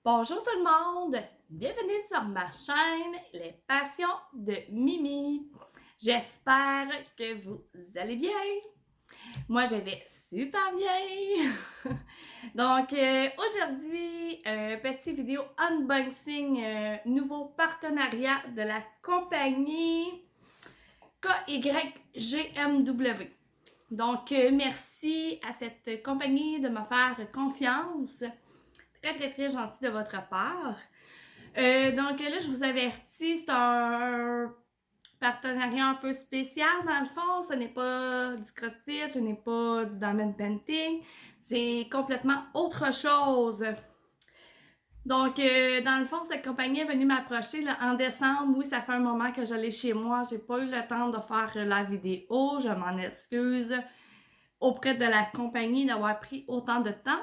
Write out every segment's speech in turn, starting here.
Bonjour tout le monde! Bienvenue sur ma chaîne Les Passions de Mimi. J'espère que vous allez bien. Moi, je vais super bien. Donc, aujourd'hui, petite vidéo unboxing, nouveau partenariat de la compagnie KYGMW. Donc, merci à cette compagnie de me faire confiance. Très gentil de votre part. Donc là, je vous avertis, c'est un partenariat un peu spécial dans le fond. Ce n'est pas du CrossFit, ce n'est pas du diamond painting. C'est complètement autre chose. Donc, dans le fond, cette compagnie est venue m'approcher en décembre. Oui, ça fait un moment que j'allais chez moi. J'ai pas eu le temps de faire la vidéo. Je m'en excuse auprès de la compagnie d'avoir pris autant de temps.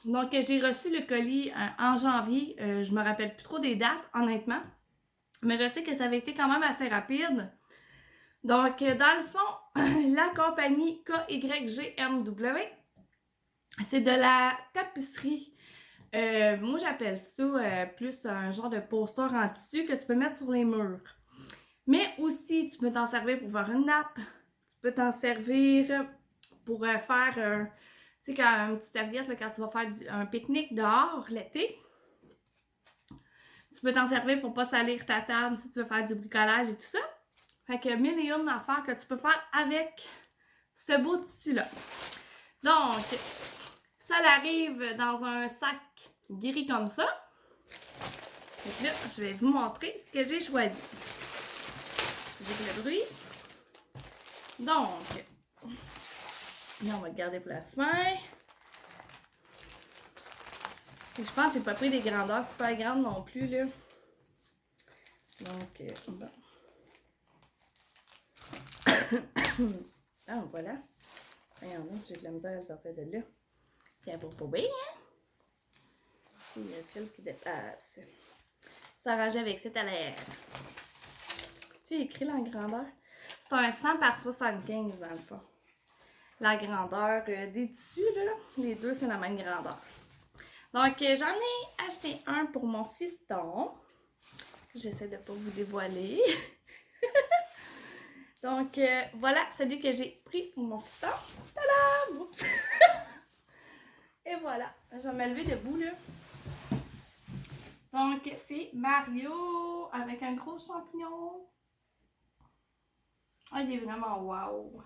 Donc, j'ai reçu le colis en janvier. Je me rappelle plus trop des dates, honnêtement. Mais je sais que ça avait été quand même assez rapide. Donc, dans le fond, la compagnie KYGMW, c'est de la tapisserie. Moi, j'appelle ça plus un genre de poster en tissu que tu peux mettre sur les murs. Mais aussi, tu peux t'en servir pour faire une nappe. Tu peux t'en servir pour faire tu sais, quand une petite serviette, là, quand tu vas faire un pique-nique dehors l'été, tu peux t'en servir pour pas salir ta table si tu veux faire du bricolage et tout ça. Fait que mille et une affaires que tu peux faire avec ce beau tissu-là. Donc, ça arrive dans un sac gris comme ça. Fait que là, je vais vous montrer ce que j'ai choisi. J'ai le bruit. Donc, là, on va le garder pour la fin. Et je pense que j'ai pas pris des grandeurs super grandes non plus, là. Donc, bon. Ah, voilà. Regardez, j'ai de la misère à le sortir de là. Tiens, pour pas bien, hein? Il y a le fil qui dépasse. S'arranger avec cette à l'air. C'est-tu écrit la grandeur? C'est un 100 par 75 dans le fond. La grandeur des tissus, là, les deux, c'est la même grandeur. Donc, j'en ai acheté un pour mon fiston. J'essaie de ne pas vous dévoiler. Donc, voilà celui que j'ai pris pour mon fiston. Tadam! Oups! Et voilà, je vais me lever debout, là. Donc, c'est Mario avec un gros champignon. Ah, il est vraiment wow!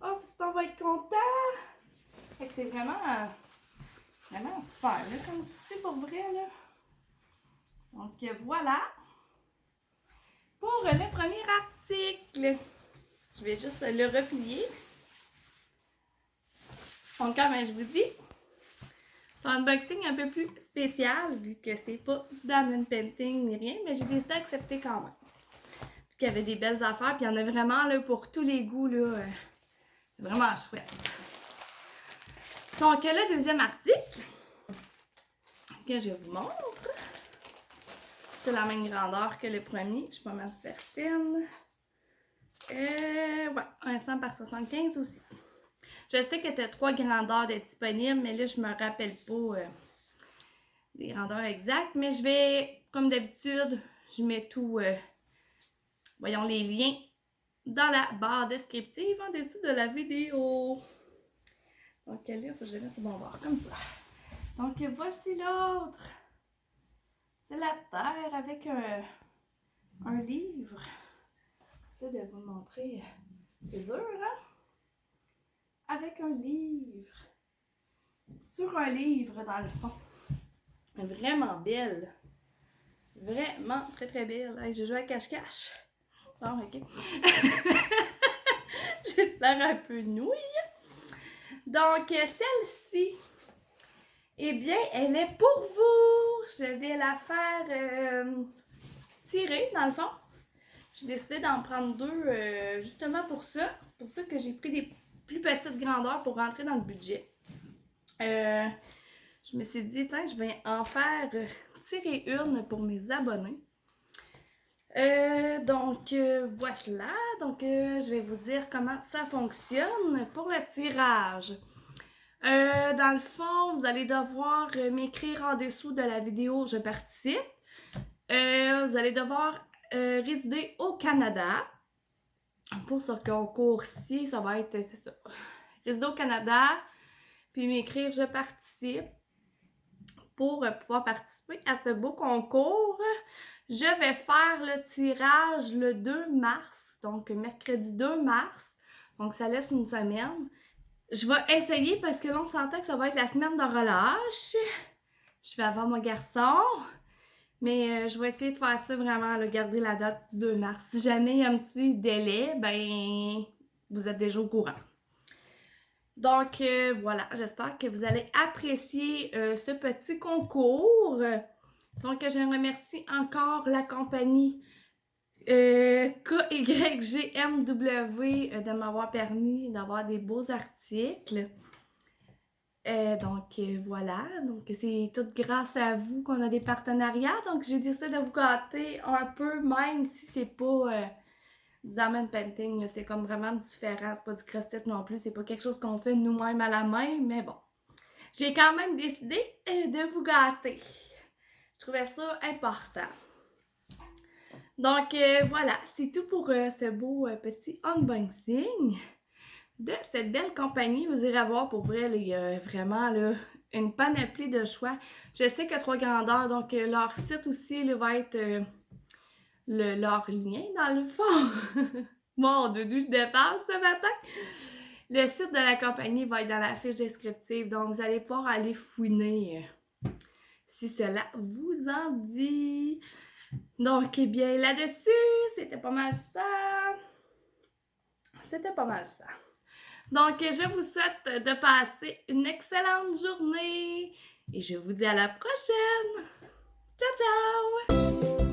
Oh, fiston va être content! Fait que c'est vraiment super, là, comme tissu pour vrai, là. Donc, voilà. Pour le premier article, je vais juste le replier. Donc, comme je vous dis, c'est un unboxing un peu plus spécial, vu que c'est pas du diamond painting ni rien, mais j'ai décidé d'accepter quand même. Puis qu'il y avait des belles affaires, puis il y en a vraiment là, pour tous les goûts, là. C'est vraiment chouette. Donc, le deuxième article que je vous montre, c'est la même grandeur que le premier, je suis pas mal certaine. Ouais, un 100 par 75 aussi. Je sais que tu as 3 grandeurs de disponibles, mais là, je me rappelle pas des grandeurs exactes. Mais je vais, comme d'habitude, je mets tout, voyons, les liens dans la barre descriptive en dessous de la vidéo. Donc là, il faut que je le mette sur mon bord, comme ça. Donc, voici l'autre. C'est la terre avec un livre. J'essaie de vous le montrer. C'est dur, hein? Avec un livre. Sur un livre, dans le fond. Vraiment belle. Vraiment très belle. Hey, j'ai joué à cache-cache. Bon, ok. J'ai l'air un peu nouille. Donc, celle-ci, eh bien, elle est pour vous. Je vais la faire tirer, dans le fond. J'ai décidé d'en prendre deux justement pour ça. C'est pour ça que j'ai pris des plus petites grandeurs pour rentrer dans le budget. Je me suis dit, tiens, je vais en faire tirer une pour mes abonnés. Donc, voici là. Donc, je vais vous dire comment ça fonctionne pour le tirage. Dans le fond, vous allez devoir m'écrire en dessous de la vidéo « Je participe ». Vous allez devoir résider au Canada. Pour ce concours-ci, ça va être, c'est ça, résider au Canada, puis m'écrire « Je participe » pour pouvoir participer à ce beau concours. Je vais faire le tirage le 2 mars, donc mercredi 2 mars, donc ça laisse une semaine. Je vais essayer parce que là, on s'entend que ça va être la semaine de relâche. Je vais avoir mon garçon. Mais je vais essayer de faire ça vraiment, là, garder la date du 2 mars. Si jamais il y a un petit délai, ben vous êtes déjà au courant. Donc voilà, j'espère que vous allez apprécier ce petit concours. Donc je remercie encore la compagnie KYGMW de m'avoir permis d'avoir des beaux articles. Voilà, donc c'est tout grâce à vous qu'on a des partenariats, donc j'ai décidé de vous gâter un peu, même si c'est pas du diamond painting, c'est comme vraiment différent, c'est pas du cross-stitch non plus, c'est pas quelque chose qu'on fait nous-mêmes à la main, mais bon, j'ai quand même décidé de vous gâter. Je trouvais ça important. Donc voilà, c'est tout pour ce beau petit unboxing de cette belle compagnie. Vous irez voir, pour vrai, là, il y a vraiment là, une panoplie de choix. Je sais qu'il y a 3 grandeurs, donc leur site aussi là, va être leur lien dans le fond. Mon doudou, je dépasse ce matin. Le site de la compagnie va être dans la fiche descriptive, donc vous allez pouvoir aller fouiner si cela vous en dit. Donc, eh bien, là-dessus, c'était pas mal ça. C'était pas mal ça. Donc, je vous souhaite de passer une excellente journée et je vous dis à la prochaine. Ciao, ciao!